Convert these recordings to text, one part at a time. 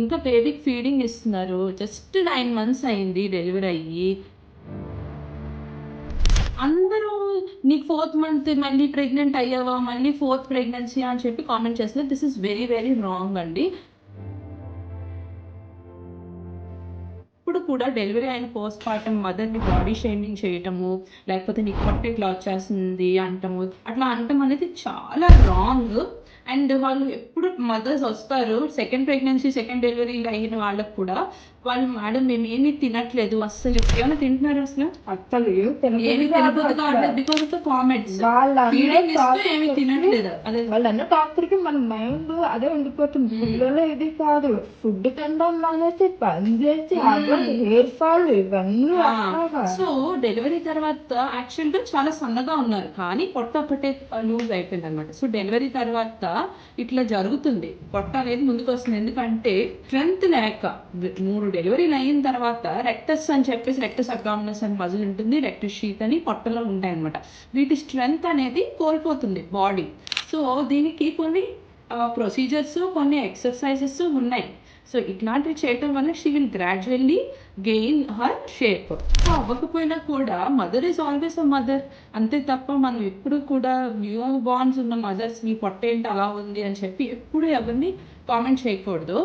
ఇంకా బేబీకి ఫీడింగ్ ఇస్తున్నారు. జస్ట్ 9 మంత్స్ అయింది డెలివరీ అయ్యి. అందరూ నీకు ఫోర్త్ మంత్ మళ్ళీ ప్రెగ్నెంట్ అయ్యావా? మళ్ళీ ఫోర్త్ ప్రెగ్నెన్సీయా? అని చెప్పి కామెంట్ చేస్తున్నారు. This is very, very wrong అండి. ఇప్పుడు కూడా డెలివరీ అయిన పోస్ట్ పార్టమ్ మదర్‌ని బాడీ షేమింగ్ చేయటము, లేకపోతే నీకు పొట్ట ఇట్లా వచ్చేస్తుంది అంటము, అట్లా అనటం అనేది చాలా రాంగ్. అండ్ వాళ్ళు ఎప్పుడు మదర్స్ వస్తారు సెకండ్ ప్రెగ్నెన్సీ, సెకండ్ డెలివరీ అయిన వాళ్ళకి కూడా వాళ్ళు మేడం మేమేమి తినట్లేదు అస్సలు. ఏమైనా తింటున్నారా అసలు? అస్సలు ఏమి తినబుద్ధి కావట్లేదు because of the comments. Feeding ఇస్తూ ఏమి తినట్లేదు. అదే వాళ్ళన్న డాక్టర్కి మన మైండ్ అదే ఉండిపోతుంది. పిల్లలు ఇది కాదు ఫుడ్ తినడం మానేసి పని చేసి హెయిర్ ఫాల్ ఇవన్నీ సో డెలివరీ తర్వాత యాక్చువల్గా చాలా సన్నగా ఉన్నారు, కానీ పొట్ట ఒకటే లూజ్ అయిపోయింది అనమాట. సో డెలివరీ తర్వాత ఇట్లా జరుగుతుంది, పొట్ట అనేది ముందుకు వస్తుంది. ఎందుకంటే స్ట్రెంత్ లేక 3 డెలివరీలు అయిన తర్వాత రెక్టస్ అని చెప్పేసి రెక్టస్ అబ్డామినస్ అని మజిల్ ఉంటుంది, రెక్టస్ షీత్ అని పొట్టలో ఉంటాయి అనమాట. వీటి స్ట్రెంత్ అనేది కోల్పోతుంది బాడీ. సో దీనికి కొన్ని ప్రొసీజర్స్, కొన్ని ఎక్సర్సైజెస్ ఉన్నాయి. సో ఇట్లాంటివి చేయటం వల్ల she will gradually gain her shape. అవ్వకపోయినా కూడా mother is always a mother, అంతే తప్ప మనం ఎప్పుడు కూడా న్యూ బార్న్స్ ఉన్న మదర్స్ మీ పొట్ట ఏంటి అలా ఉంది అని చెప్పి ఎప్పుడు ఎవరిని కామెంట్ చేయకూడదు.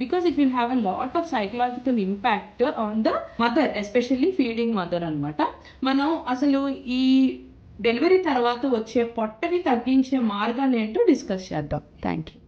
Because it will have a lot of psychological impact on the mother, especially feeding mother అనమాట. మనం అసలు ఈ డెలివరీ తర్వాత వచ్చే పొట్టని తగ్గించే మార్గాలు ఏంటో డిస్కస్ చేద్దాం. Thank you.